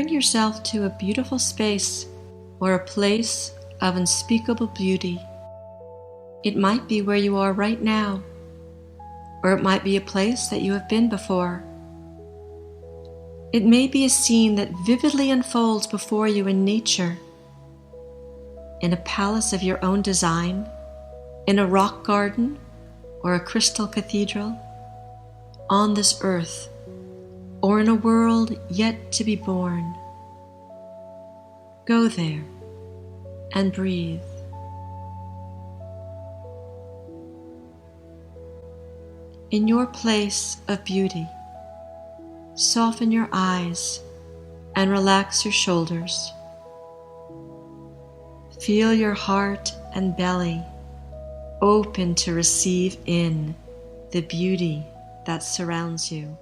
Bring yourself to a beautiful space or a place of unspeakable beauty. It might be where you are right now, or it might be a place that you have been before. It may be a scene that vividly unfolds before you in nature, in a palace of your own design, in a rock garden or a crystal cathedral, on this earth, or in a world yet to be born. Go there and breathe. In your place of beauty, soften your eyes and relax your shoulders. Feel your heart and belly open to receive in the beauty that surrounds you.